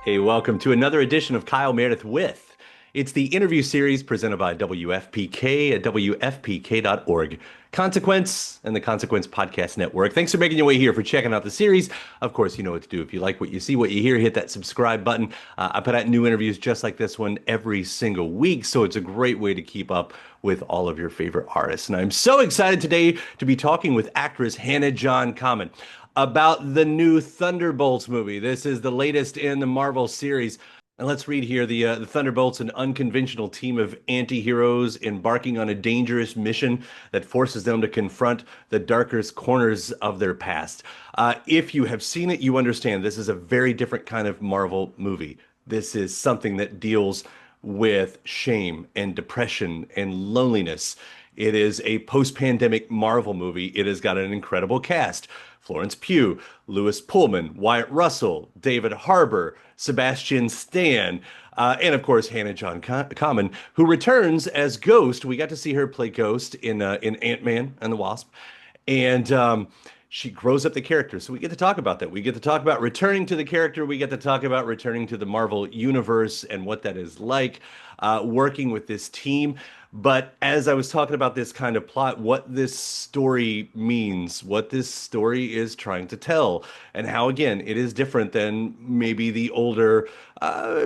Hey, welcome to another edition of Kyle Meredith with. It's the interview series presented by WFPK at WFPK.org. Consequence and the Consequence Podcast Network. Thanks for making your way here, for checking out the series. Of course, you know what to do. If you like what you see, what you hear, hit that subscribe button. I put out new interviews just like this one every single week, so it's a great way to keep up with all of your favorite artists. And I'm so excited today to be talking with actress Hannah John-Kamen about the new Thunderbolts movie. This is the latest in the Marvel series. And let's read here the Thunderbolts, an unconventional team of anti-heroes embarking on a dangerous mission that forces them to confront the darkest corners of their past. If you have seen it, you understand this is a very different kind of Marvel movie. This is something that deals with shame and depression and loneliness. It is a post-pandemic Marvel movie. It has got an incredible cast. Florence Pugh, Lewis Pullman, Wyatt Russell, David Harbour, Sebastian Stan, and of course Hannah John-Kamen, who returns as Ghost. We got to see her play Ghost in Ant-Man and the Wasp, and she grows up the character. So we get to talk about that. We get to talk about returning to the character. We get to talk about returning to the Marvel universe and what that is like, working with this team. But as I was talking about this kind of plot, what this story means, what this story is trying to tell, and how, again, it is different than maybe the older,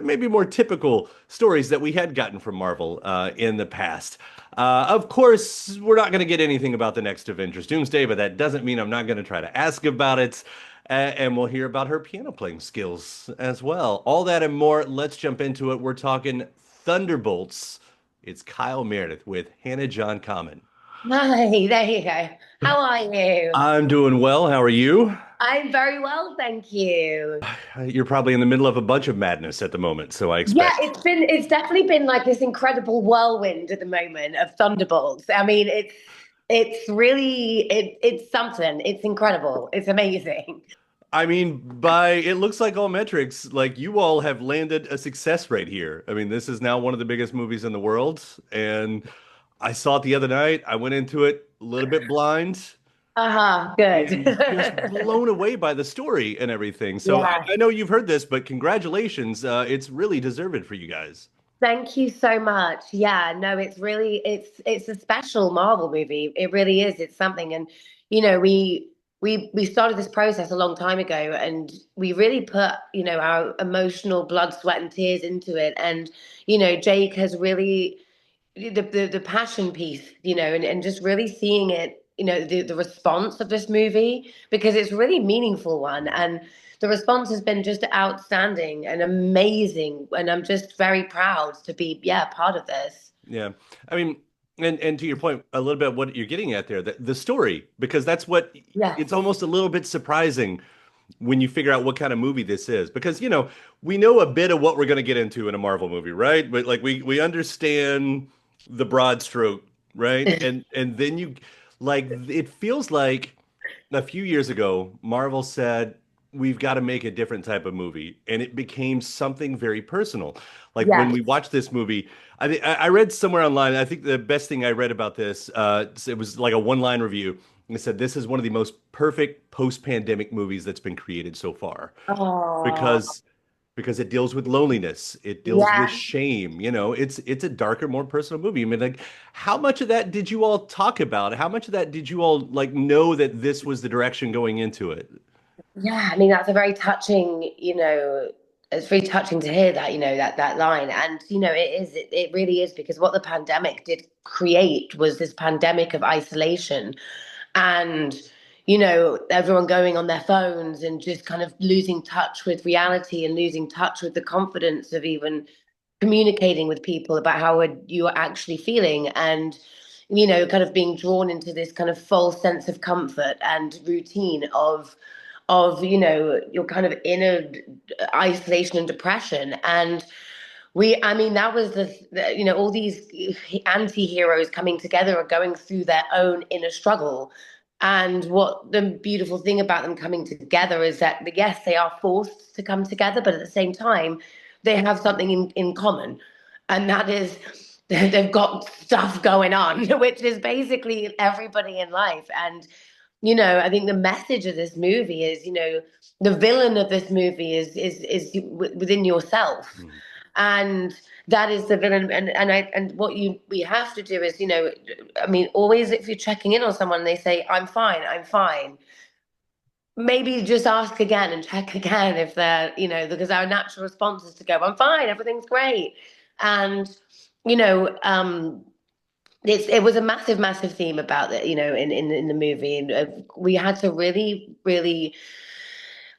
maybe more typical stories that we had gotten from Marvel in the past. Of course, we're not going to get anything about the next Avengers Doomsday, but that doesn't mean I'm not going to try to ask about it. And we'll hear about her piano playing skills as well. All that and more. Let's jump into it. We're talking Thunderbolts. It's Kyle Meredith with Hannah John-Kamen. Hi, there you go. How are you? I'm doing well. How are you? I'm very well, thank you. You're probably in the middle of a bunch of madness at the moment, so I Yeah, expect. it's definitely been like this incredible whirlwind at the moment of Thunderbolts. I mean, it's really it's something. It's incredible. It's amazing. I mean, by it looks like all metrics, like you all have landed a success rate here. I mean, this is now one of the biggest movies in the world, and I saw it the other night. I went into it a little bit blind Uh-huh, good. and just blown away by the story and everything. So I, Yeah. I know you've heard this, but congratulations. It's really deserved for you guys. Thank you so much. Yeah, no, it's really it's a special Marvel movie. It really is. It's something. And we started this process a long time ago, and we really put, our emotional blood, sweat, and tears into it. And, Jake has really the passion piece, and just really seeing it, the response of this movie, because it's really meaningful one. And the response has been just outstanding and amazing. And I'm just very proud to be, yeah, part of this. Yeah. I mean, and to your point, a little bit what you're getting at there, the story, because that's what it's Yes. almost a little bit surprising when you figure out what kind of movie this is. Because, we know a bit of what we're going to get into in a Marvel movie, right? But like we understand the broad stroke, right? And then you like it feels like a few years ago, Marvel said, we've got to make a different type of movie. And it became something very personal. Like when Yes. we watched this movie, I read somewhere online, I think the best thing I read about this, it was like a one-line review. And it said, this is one of the most perfect post-pandemic movies that's been created so far. Oh, Because because it deals with loneliness, it deals with yeah. shame. It's a darker, more personal movie. I mean, like, how much of that did you all talk about? How much of that did you all like know that this was the direction going into it? Yeah, I mean that's a very touching, it's very touching to hear that, that line. And it really is, because what the pandemic did create was this pandemic of isolation, and everyone going on their phones and just kind of losing touch with reality and losing touch with the confidence of even communicating with people about how you are actually feeling, and kind of being drawn into this kind of false sense of comfort and routine of your kind of inner isolation and depression. And I mean, that was all these anti-heroes coming together are going through their own inner struggle. And what the beautiful thing about them coming together is that, yes, they are forced to come together, but at the same time they have something in common, and that is they've got stuff going on which is basically everybody in life. And you know, I think the message of this movie is, you know, the villain of this movie is within yourself, Mm. and that is the villain. And what you we have to do is, you know, I mean, always if you're checking in on someone, they say, "I'm fine, I'm fine." Maybe just ask again and check again if they're, you know, because our natural response is to go, "I'm fine, everything's great," and you know, it was a massive, massive theme about it, you know, in the movie, and we had to really, really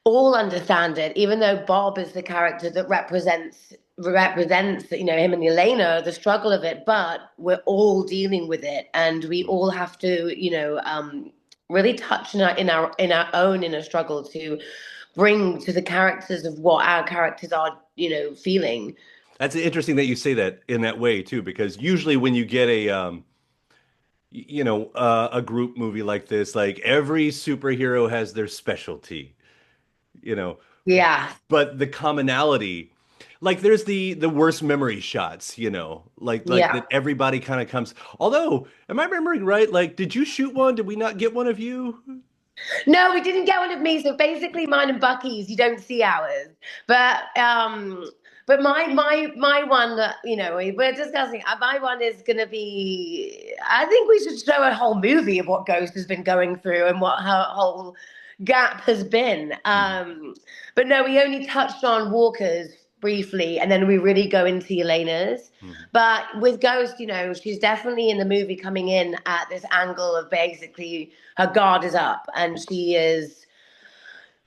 all understand it. Even though Bob is the character that represents, you know, him and Elena, the struggle of it, but we're all dealing with it, and we Mm. all have to, you know, really touch in our own inner struggle to bring to the characters of what our characters are, you know, feeling. That's interesting that you say that in that way too, because usually when you get a group movie like this, like every superhero has their specialty, you know, Yeah, but the commonality, like there's the worst memory shots, like yeah. that everybody kind of comes. Although, am I remembering right? Like, did you shoot one? Did we not get one of you? No, we didn't get one of me. So basically, mine and Bucky's, you don't see ours. But my one that you know we're discussing, my one is gonna be. I think we should show a whole movie of what Ghost has been going through and what her whole gap has been. Mhm. But no, we only touched on Walker's briefly, and then we really go into Elena's. Mhm. But with Ghost, you know, she's definitely in the movie coming in at this angle of basically her guard is up and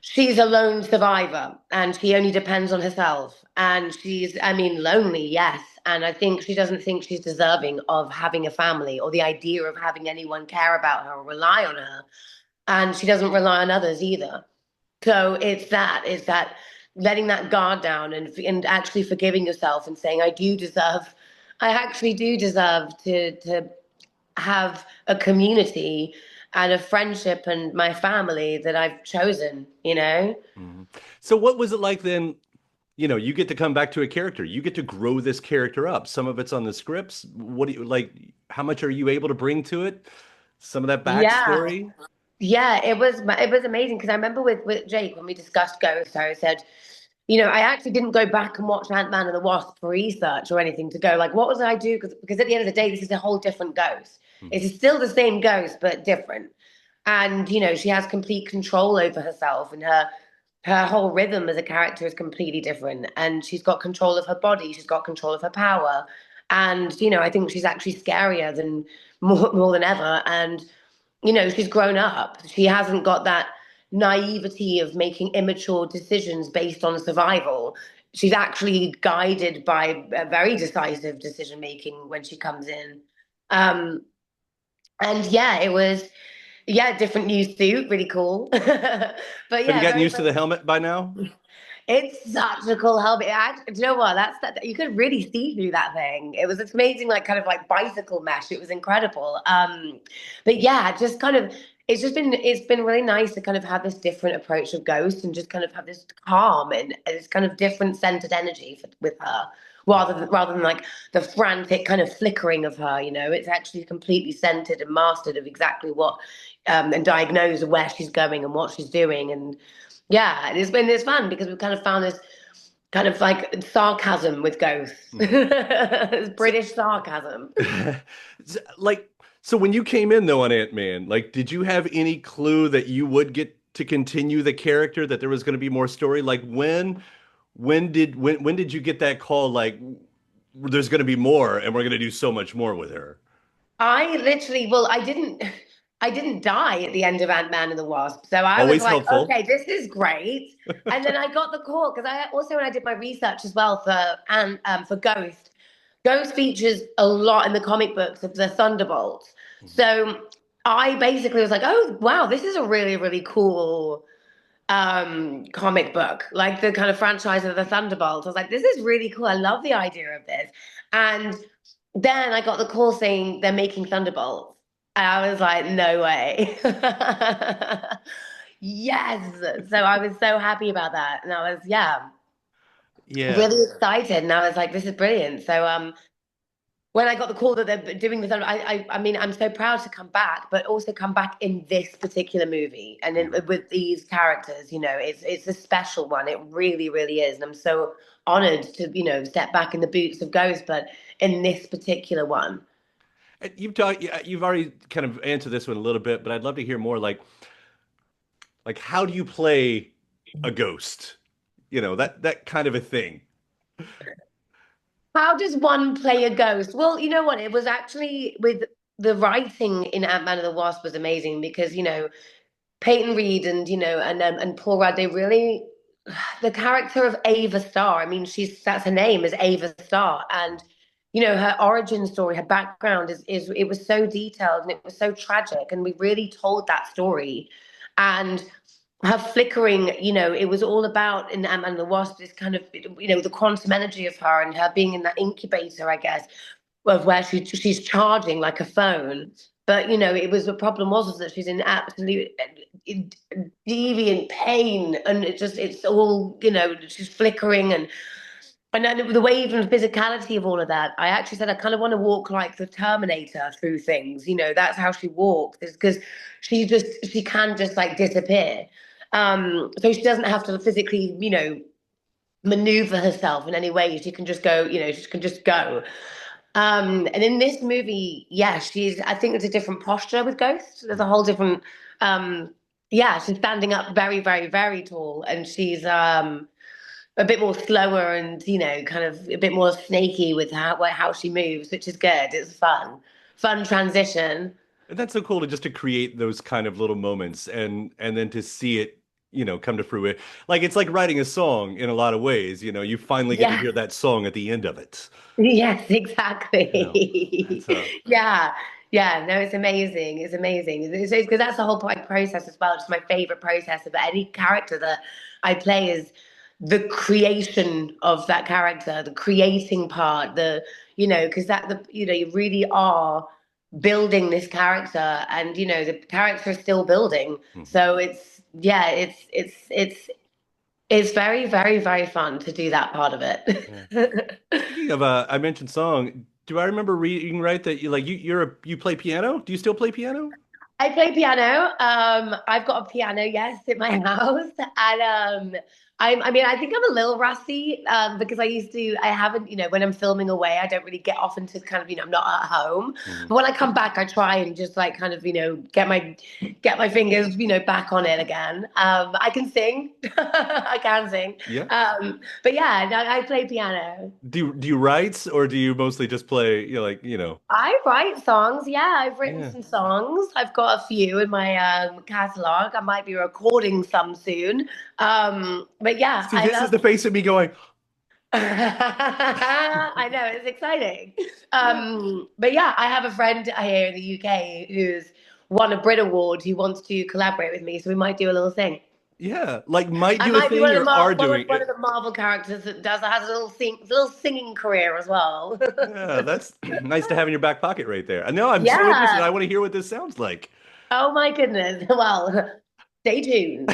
she's a lone survivor and she only depends on herself and she's, I mean, lonely, yes, and I think she doesn't think she's deserving of having a family or the idea of having anyone care about her or rely on her, and she doesn't rely on others either. So it's that letting that guard down and actually forgiving yourself and saying, I actually do deserve to have a community and a friendship and my family that I've chosen, you know? Mhm. So what was it like then? You get to come back to a character. You get to grow this character up. Some of it's on the scripts. What do you like? How much are you able to bring to it? Some of that Yeah. backstory? Yeah, it was amazing because I remember with Jake when we discussed Ghost, I said, you know, I actually didn't go back and watch Ant-Man and the Wasp for research or anything to go like, what was I do? Because at the end of the day, this is a whole different Ghost. It Mhm. is still the same Ghost, but different. And you know, she has complete control over herself, and her whole rhythm as a character is completely different. And she's got control of her body, she's got control of her power, and you know, I think she's actually scarier than more than ever. And you know, she's grown up. She hasn't got that naivety of making immature decisions based on survival. She's actually guided by a very decisive decision making when she comes in. Um, and yeah, it was different new suit, really cool. But Have you yeah, gotten very used to much. the helmet by now? It's such a cool helmet. Do you know what? That you could really see through that thing. It was amazing, like kind of like bicycle mesh. It was incredible. But yeah, just kind of it's been really nice to kind of have this different approach of Ghost and just kind of have this calm and this kind of different centered energy with her. Rather than like the frantic kind of flickering of her, you know, it's actually completely centered and mastered of exactly what and diagnosed where she's going and what she's doing, and yeah, it's fun because we've kind of found this kind of like sarcasm with ghosts. Mhm. It's So, British sarcasm. like, so when you came in though on Ant-Man, like, did you have any clue that you would get to continue the character, that there was going to be more story? Like, when did you get that call? Like, there's going to be more, and we're going to do so much more with her. I literally, well, I didn't die at the end of Ant-Man and the Wasp. So I was Always like, helpful. okay, this is great. And then I got the call because I also, when I did my research as well for Ghost, Ghost features a lot in the comic books of the Thunderbolts. So I basically was like, oh wow, this is a really, really cool comic book, like the kind of franchise of the Thunderbolts. I was like, this is really cool. I love the idea of this. And then I got the call saying they're making Thunderbolts. And I was like, no way. Yes. So I was so happy about that. And I was, yeah, Yeah. really excited. And I was like, this is brilliant. So when I got the call that they're doing this, I mean, I'm so proud to come back, but also come back in this particular movie and with these characters. You know, it's a special one. It really, really is, and I'm so honored to step back in the boots of Ghost, but in this particular one. You've already kind of answered this one a little bit, but I'd love to hear more. Like how do you play a ghost? You know, that kind of a thing. How does one play a ghost? Well, you know what? It was actually with the writing in Ant-Man and the Wasp was amazing because Peyton Reed and Paul Rudd, they really the character of Ava Starr. I mean, that's her name is Ava Starr, and her origin story, her background is it was so detailed and it was so tragic, and we really told that story, and her flickering, it was all about in Ant-Man and the Wasp, this kind of, the quantum energy of her and her being in that incubator, I guess, of where she's charging like a phone. But it was the problem was that she's in absolute deviant pain, and it's all she's flickering and then the way even physicality of all of that. I actually said I kind of want to walk like the Terminator through things. That's how she walks. Is because she can just like disappear. So she doesn't have to physically, maneuver herself in any way. She can just go, she can just go. And in this movie, yeah, I think there's a different posture with Ghost. There's a whole different, yeah, she's standing up very, very, very tall, and she's a bit more slower and, kind of a bit more snaky with how she moves, which is good. It's fun transition. And that's so cool to create those kind of little moments and then to see it, come to fruition. Like it's like writing a song in a lot of ways, you finally get to Yeah. hear that song at the end of it. Yes, You know, exactly. that's Yeah. Yeah, no, it's amazing. It's amazing. It's because that's the whole process as well. It's my favorite process of any character that I play is the creation of that character, the creating part, because you really are building this character, and the character is still building. mhm. So yeah, it's very, very, very fun to do that part of Yeah. it. Speaking of I mentioned song, do I remember reading right that you play piano? Do you still play piano? I play piano. I've got a piano, yes, in my house, and I mean, I think I'm a little rusty because I haven't, when I'm filming away, I don't really get off into kind of, I'm not at home. Mhm. But when I come back, I try and just like kind of, get my fingers, back on it again. I can sing, I can sing. Yeah. But yeah, no, I play piano. Do you write or do you mostly just play, I write songs. Yeah, I've written yeah. some songs. I've got a few in my catalog. I might be recording some soon. But yeah, See, I this is love. the face of me going, I know it's exciting. But yeah, I have a friend here in the UK who's won a Brit Award who wants to collaborate with me, so we might do a little thing. yeah, like might I do a might be thing or are One of, doing one it. of the Marvel characters that has a little singing career as well. Yeah, that's nice to have in your back pocket right there. I know I'm so interested. Yeah. I want to hear what this sounds like. Oh my goodness. Well, stay tuned.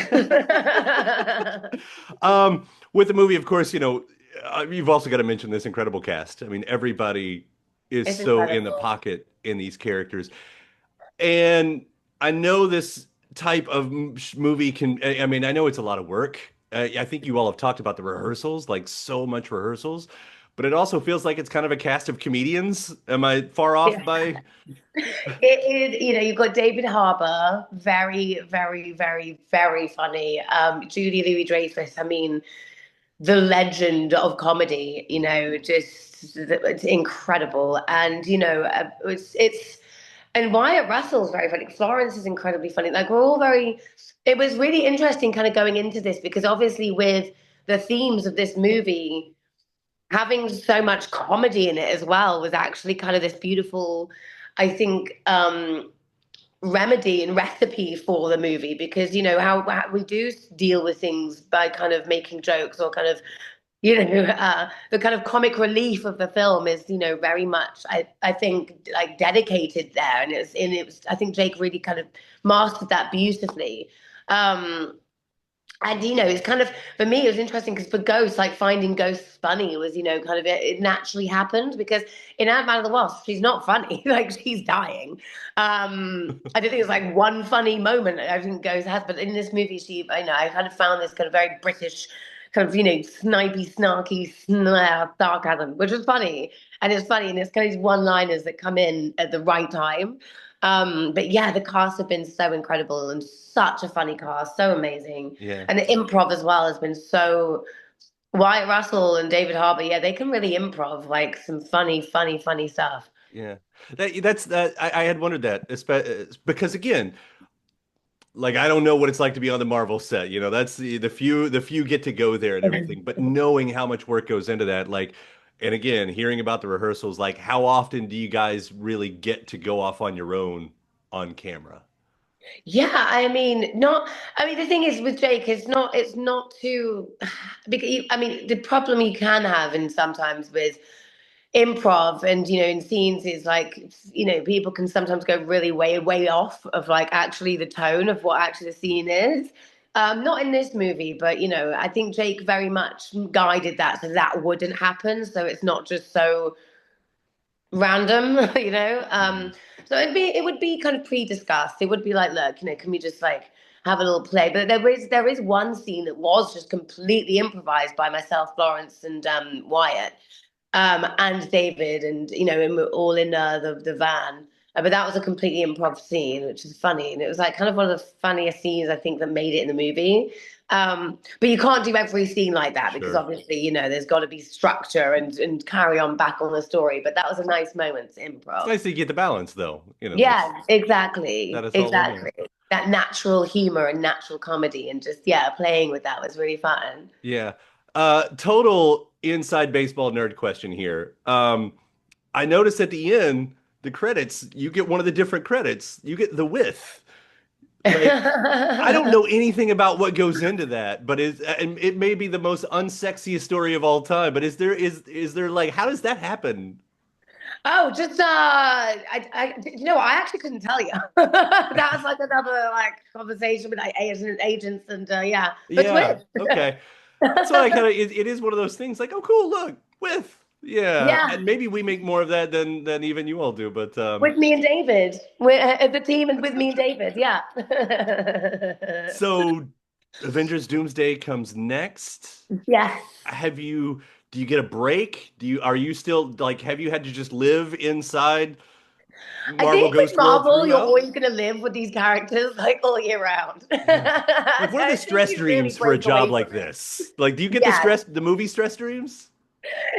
With the movie, of course, you've also got to mention this incredible cast. I mean, everybody is It's so in the incredible. pocket in these characters. And I know this type of movie can, I mean, I know it's a lot of work. I think you all have talked about the rehearsals, like so much rehearsals, but it also feels like it's kind of a cast of comedians. Am I far off Yeah. by? It is, you've got David Harbour, very, very, very, very funny. Julie Louis-Dreyfus, I mean, the legend of comedy, just it's incredible. And, and Wyatt Russell's very funny. Florence is incredibly funny. Like we're all very, it was really interesting kind of going into this because obviously with the themes of this movie, having so much comedy in it as well was actually kind of this beautiful, I think, remedy and recipe for the movie because how we do deal with things by kind of making jokes or kind of the kind of comic relief of the film is very much I think like dedicated there, and it was I think Jake really kind of mastered that beautifully. um And it's kind of, for me, it was interesting because for ghosts, like finding ghosts funny was, kind of it naturally happened because in Ant-Man and the Wasp, she's not funny. Like she's dying. I don't think it's like one funny moment I think ghost has, but in this movie, I kind of found this kind of very British kind of, snipey, snarky sarcasm, which was funny. And it's funny, and it's kind of these one-liners that come in at the right time. But yeah, the cast have been so incredible and such a funny cast, so amazing. Yeah. And the improv as well has been so. Wyatt Russell and David Harbour, yeah, they can really improv like some funny, funny, funny stuff. Yeah. That's that I had wondered that, because again, like I don't know what it's like to be on the Marvel set. That's the few get to go there and everything, but knowing how much work goes into that, like, and again, hearing about the rehearsals, like how often do you guys really get to go off on your own on camera? Yeah, I mean, not. I mean, the thing is with Jake, it's not too. Because I mean, the problem you can have, and sometimes with improv and in scenes is like people can sometimes go really way off of like actually the tone of what actually the scene is. Not in this movie, but I think Jake very much guided that so that wouldn't happen, so it's not just so random. Mhm. So it would be kind of pre-discussed. It would be like, look, can we just like have a little play? But there is one scene that was just completely improvised by myself, Florence, and Wyatt, and David, and we're all in the van. But that was a completely improv scene, which is funny, and it was like kind of one of the funniest scenes I think that made it in the movie. But you can't do every scene like that because Sure. obviously, there's got to be structure and carry on back on the story. But that was a nice moment to It's improv. nice that you get the balance though. That's Yeah, that exactly, is all in there. exactly. That natural humor and natural comedy, and just yeah, playing with that was really fun. Yeah. Total inside baseball nerd question here. I noticed at the end, the credits, you get one of the different credits. You get the with. Like, I don't know anything about what goes into that, but and it may be the most unsexiest story of all time, but is there like how does that happen? Oh, just what? I actually couldn't tell you. That was like another like conversation with like agents and yeah, but it's Yeah, weird. okay. That's what I kind of it is one of those things like, oh cool, look, with. Yeah, Yeah, and maybe we make more of that than even you all do, but with me and David, we're the team, and with me and David. Yeah. so Avengers Doomsday comes next. Yes. Have you do you get a break? Are you still like have you had to just live inside I Marvel think with Ghost World Marvel, you're throughout? always going to live with these characters like all year round. Yeah. Like I what are the don't think stress you really dreams for a break job away like from it. this? Like do you get Yeah, the movie stress dreams?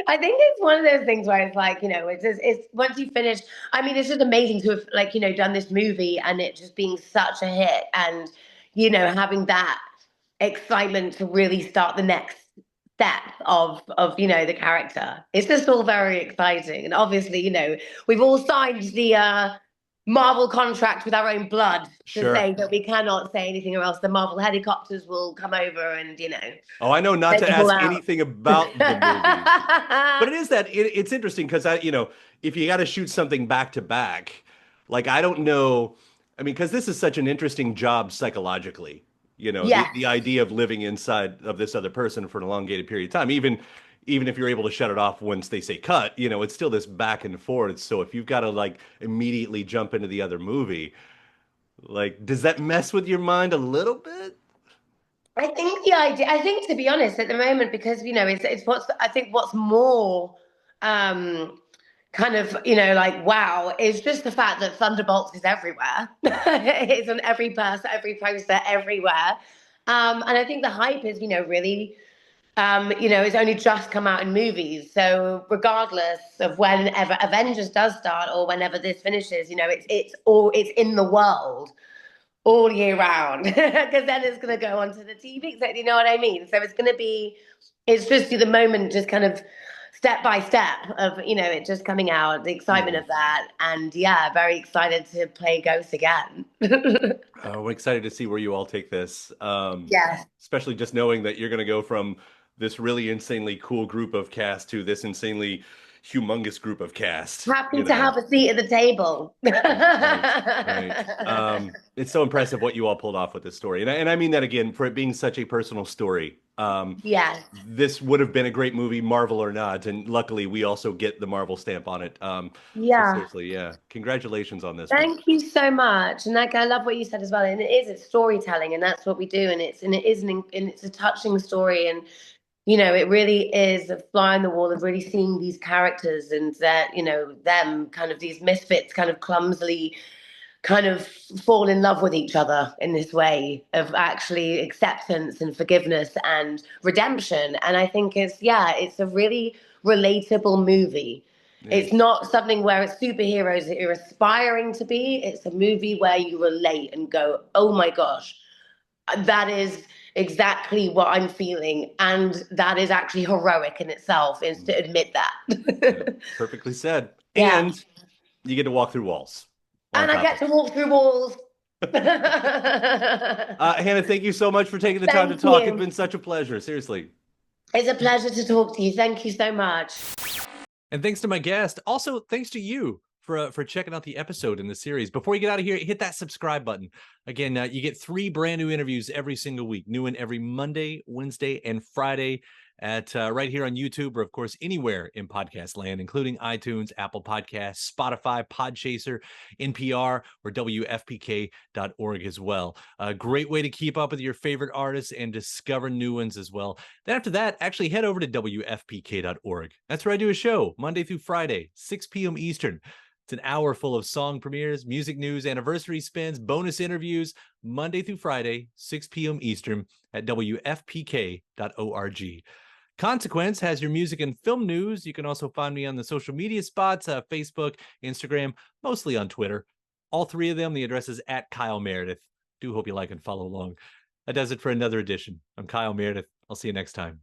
I think it's one of those things where it's like, it's once you finish, I mean, it's just amazing to have like, done this movie and it just being such a hit and, having that excitement to really start the next step of the character. It's just all very exciting. And obviously, we've all signed the Marvel contract with our own blood to Sure. say that we cannot say anything or else the Marvel helicopters will come over and, Oh, I know not take to us all ask out. anything about the movies. But it is it's interesting because if you got to shoot something back to back, like I don't know, I mean, because this is such an interesting job psychologically, the Yes. idea of living inside of this other person for an elongated period of time, even if you're able to shut it off once they say cut, it's still this back and forth. So if you've got to like immediately jump into the other movie, like, does that mess with your mind a little bit? I think the idea, I think to be honest, at the moment, because it's what's more um kind of, like wow, is just the fact that Thunderbolts is everywhere. It's on every person, every poster, everywhere. And I think the hype is, really it's only just come out in movies. So regardless of whenever Avengers does start or whenever this finishes, it's in the world all year round because then it's going to go onto the TV. So, you know what I mean? So it's just the moment, just kind of step by step of, it just coming out, the excitement Mhm. of that. And yeah, very excited to play Ghost again. We're excited to see where you all take this. Yes. Especially just knowing that you're going to go from this really insanely cool group of cast to this insanely, humongous group of cast. Happy to have a seat at the table. Right. It's so impressive what you all pulled off with this story. And I mean that again, for it being such a personal story. Yes. This would have been a great movie, Marvel or not. And luckily, we also get the Marvel stamp on it. So Yeah. seriously, yeah. Congratulations on this one. Thank you so much. And like I love what you said as well. And it's storytelling, and that's what we do. And it's a touching story. And it really is a fly on the wall of really seeing these characters and that, them kind of these misfits kind of clumsily kind of fall in love with each other in this way of actually acceptance and forgiveness and redemption. And I think it's a really relatable movie. Yeah. It's not something where it's superheroes that you're aspiring to be. It's a movie where you relate and go, oh my gosh, that is exactly what I'm feeling. And that is actually heroic in itself, is to admit that. Yeah, perfectly said. Yeah. And you get to walk through walls. And I get to walk through walls. Hannah, thank you so much for taking the time to talk. It's been such a pleasure. Seriously. It's a pleasure to talk to you. Thank you so much. And thanks to my guest. Also, thanks to you for checking out the episode in the series. Before you get out of here, hit that subscribe button. Again, you get 3 brand new interviews every single week. New one every Monday, Wednesday, and Friday at right here on YouTube, or of course anywhere in podcast land, including iTunes, Apple Podcasts, Spotify, Podchaser, NPR, or WFPK.org as well. A great way to keep up with your favorite artists and discover new ones as well. Then after that, actually head over to WFPK.org. That's where I do a show Monday through Friday, 6 p.m. Eastern. It's an hour full of song premieres, music news, anniversary spins, bonus interviews, Monday through Friday, 6 p.m. Eastern at WFPK.org. Consequence has your music and film news. You can also find me on the social media spots, Facebook, Instagram, mostly on Twitter. All 3 of them, the address is at Kyle Meredith. Do hope you like and follow along. That does it for another edition. I'm Kyle Meredith. I'll see you next time.